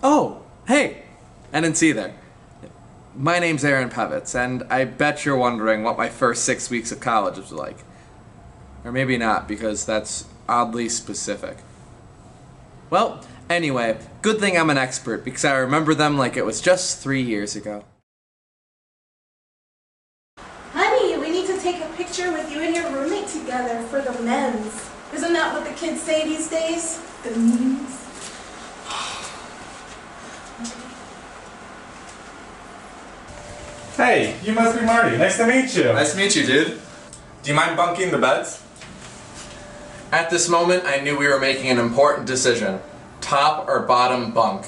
Oh, hey! I didn't see you there. My name's Aaron Pevitz, and I bet you're wondering what my first 6 weeks of college was like. Or maybe not, because that's oddly specific. Well, anyway, good thing I'm an expert, because I remember them like it was just 3 years ago. Honey, we need to take a picture with you and your roommate together for the memes. Isn't that what the kids say these days? The memes. Hey, you must be Marty. Nice to meet you. Nice to meet you, dude. Do you mind bunking the beds? At this moment, I knew we were making an important decision. Top or bottom bunk.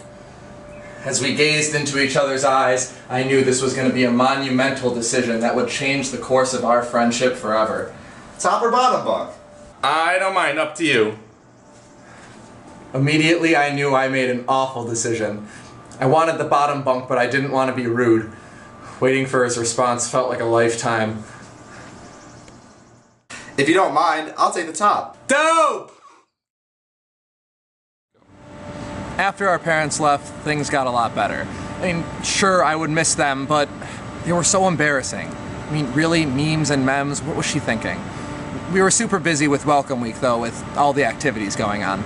As we gazed into each other's eyes, I knew this was going to be a monumental decision that would change the course of our friendship forever. Top or bottom bunk? I don't mind. Up to you. Immediately, I knew I made an awful decision. I wanted the bottom bunk, but I didn't want to be rude. Waiting for his response felt like a lifetime. If you don't mind, I'll take the top. Dope! After our parents left, things got a lot better. I mean, sure, I would miss them, but they were so embarrassing. I mean, really, memes and memes, what was she thinking? We were super busy with Welcome Week, though, with all the activities going on.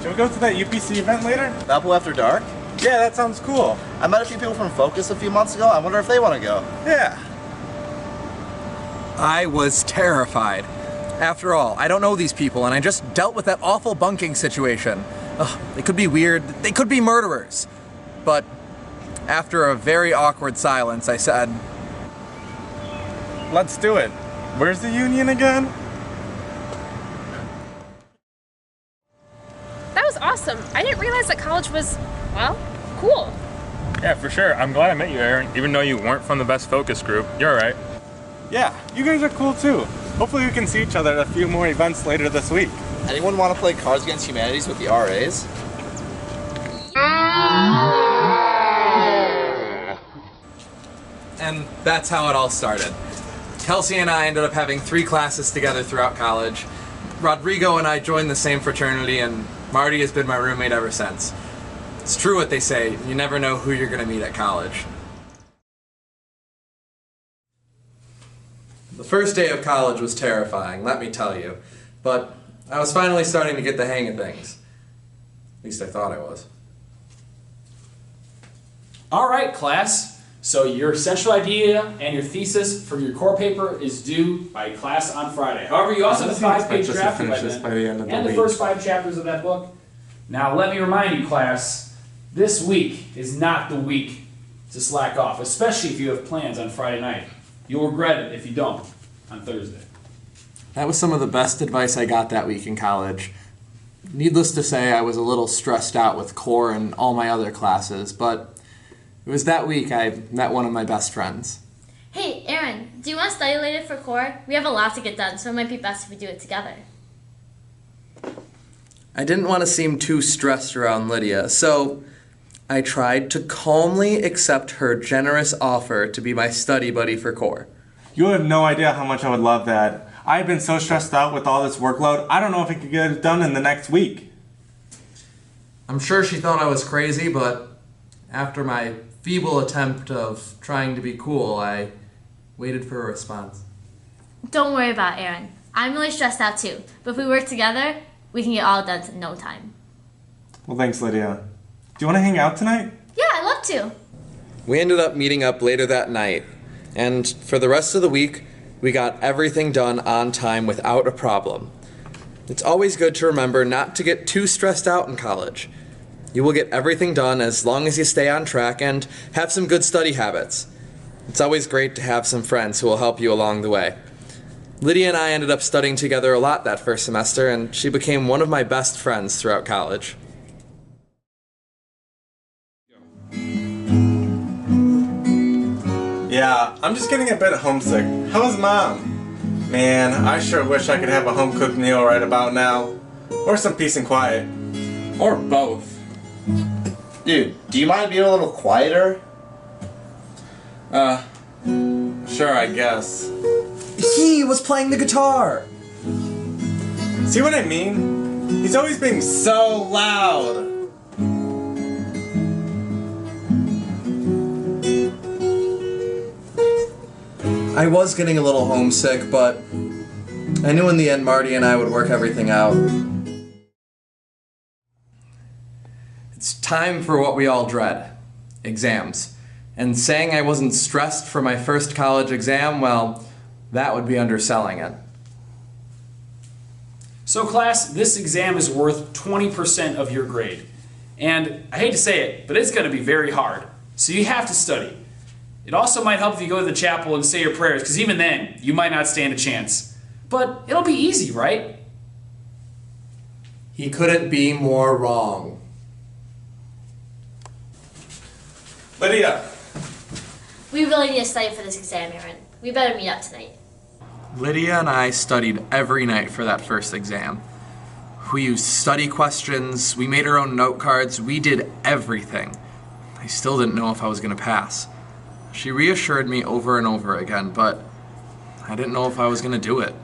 Should we go to that UPC event later? Apple After Dark? Yeah, that sounds cool. I met a few people from Focus a few months ago. I wonder if they want to go. Yeah. I was terrified. After all, I don't know these people, and I just dealt with that awful bunking situation. Ugh, they could be weird, they could be murderers. But after a very awkward silence, I said, Let's do it. Where's the union again? That was awesome. I didn't realize that college was, well, cool. Yeah, for sure. I'm glad I met you, Aaron. Even though you weren't from the best focus group, you're alright. Yeah, you guys are cool too. Hopefully we can see each other at a few more events later this week. Anyone want to play Cards Against Humanities with the RAs? and that's how it all started. Kelsey and I ended up having 3 classes together throughout college. Rodrigo and I joined the same fraternity, and Marty has been my roommate ever since. It's true what they say, you never know who you're gonna meet at college. The first day of college was terrifying, let me tell you. But I was finally starting to get the hang of things. At least I thought I was. All right, class. So your central idea and your thesis from your core paper is due by class on Friday. However, you also have a 5-page draft by then, and the first 5 chapters of that book. Now, let me remind you, class, this week is not the week to slack off, especially if you have plans on Friday night. You'll regret it if you don't on Thursday. That was some of the best advice I got that week in college. Needless to say, I was a little stressed out with core and all my other classes, but it was that week I met one of my best friends. Hey, Aaron, do you want to study later for core? We have a lot to get done, so it might be best if we do it together. I didn't want to seem too stressed around Lydia, so I tried to calmly accept her generous offer to be my study buddy for core. You have no idea how much I would love that. I've been so stressed out with all this workload, I don't know if I could get it done in the next week. I'm sure she thought I was crazy, but after my feeble attempt of trying to be cool, I waited for a response. Don't worry about it, Aaron. I'm really stressed out too, but if we work together, we can get all done in no time. Well, thanks, Lydia. Do you want to hang out tonight? Yeah, I'd love to. We ended up meeting up later that night, and for the rest of the week, we got everything done on time without a problem. It's always good to remember not to get too stressed out in college. You will get everything done as long as you stay on track and have some good study habits. It's always great to have some friends who will help you along the way. Lydia and I ended up studying together a lot that first semester, and she became one of my best friends throughout college. Yeah, I'm just getting a bit homesick. How's Mom? Man, I sure wish I could have a home-cooked meal right about now. Or some peace and quiet. Or both. Dude, do you mind being a little quieter? Sure, I guess. He was playing the guitar! See what I mean? He's always being so loud. I was getting a little homesick, but I knew in the end Marty and I would work everything out. It's time for what we all dread, exams. And saying I wasn't stressed for my first college exam, well, that would be underselling it. So class, this exam is worth 20% of your grade. And I hate to say it, but it's going to be very hard. So you have to study. It also might help if you go to the chapel and say your prayers, because even then, you might not stand a chance. But it'll be easy, right? He couldn't be more wrong. Lydia. We really need to study for this exam, Aaron. We better meet up tonight. Lydia and I studied every night for that first exam. We used study questions, we made our own note cards, we did everything. I still didn't know if I was going to pass. She reassured me over and over again, but I didn't know if I was going to do it.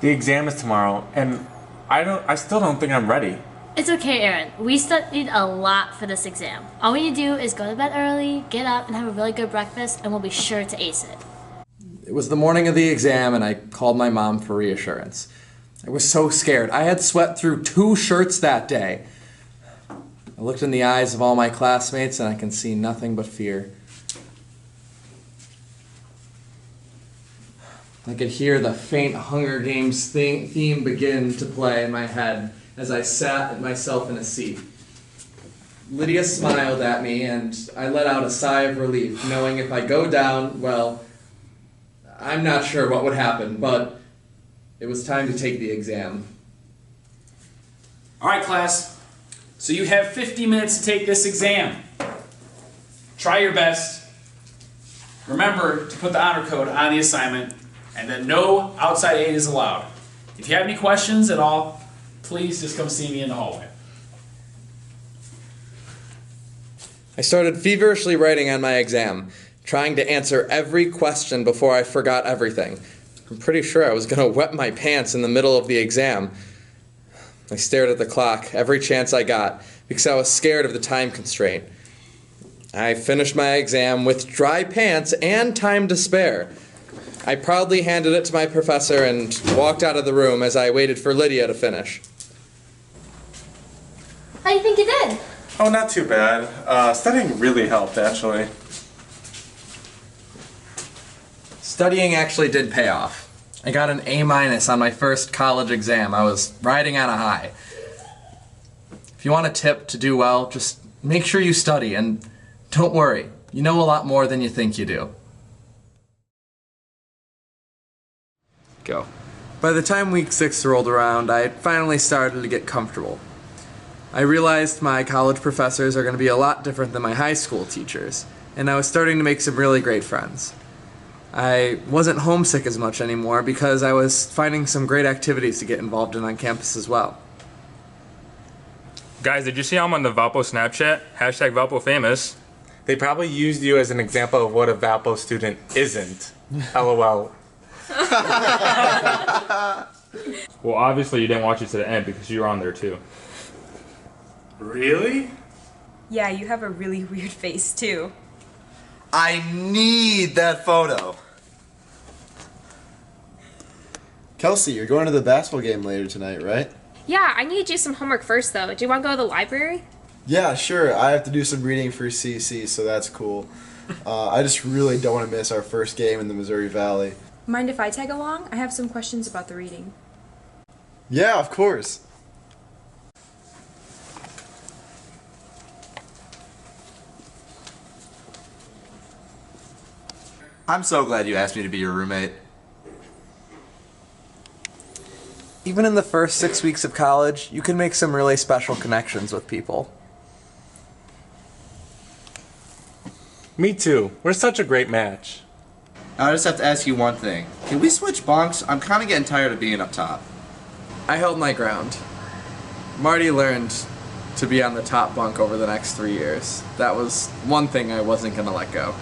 The exam is tomorrow, and I still don't think I'm ready. It's okay, Aaron. We studied a lot for this exam. All we need to do is go to bed early, get up, and have a really good breakfast, and we'll be sure to ace it. It was the morning of the exam, and I called my mom for reassurance. I was so scared. I had sweat through 2 shirts that day. I looked in the eyes of all my classmates, and I can see nothing but fear. I could hear the faint Hunger Games theme begin to play in my head as I sat myself in a seat. Lydia smiled at me, and I let out a sigh of relief, knowing if I go down, well, I'm not sure what would happen, but it was time to take the exam. All right, class. So you have 50 minutes to take this exam. Try your best. Remember to put the honor code on the assignment, and then no outside aid is allowed. If you have any questions at all, please just come see me in the hallway. I started feverishly writing on my exam, trying to answer every question before I forgot everything. I'm pretty sure I was going to wet my pants in the middle of the exam. I stared at the clock every chance I got because I was scared of the time constraint. I finished my exam with dry pants and time to spare. I proudly handed it to my professor and walked out of the room as I waited for Lydia to finish. How do you think you did? Oh, not too bad. Studying really helped, actually. Studying actually did pay off. I got an A- on my first college exam. I was riding on a high. If you want a tip to do well, just make sure you study, and don't worry, you know a lot more than you think you do. Go. By the time week 6 rolled around, I finally started to get comfortable. I realized my college professors are going to be a lot different than my high school teachers, and I was starting to make some really great friends. I wasn't homesick as much anymore because I was finding some great activities to get involved in on campus as well. Guys, did you see I'm on the Valpo Snapchat? Hashtag Valpo famous. They probably used you as an example of what a Valpo student isn't. LOL. Well, obviously you didn't watch it to the end because you were on there too. Really? Yeah, you have a really weird face too. I need that photo. Kelsey, you're going to the basketball game later tonight, right? Yeah, I need to do some homework first, though. Do you want to go to the library? Yeah, sure. I have to do some reading for CC, so that's cool. I just really don't want to miss our first game in the Missouri Valley. Mind if I tag along? I have some questions about the reading. Yeah, of course. I'm so glad you asked me to be your roommate. Even in the first 6 weeks of college, you can make some really special connections with people. Me too. We're such a great match. I just have to ask you one thing. Can we switch bunks? I'm kind of getting tired of being up top. I held my ground. Marty learned to be on the top bunk over the next 3 years. That was one thing I wasn't going to let go.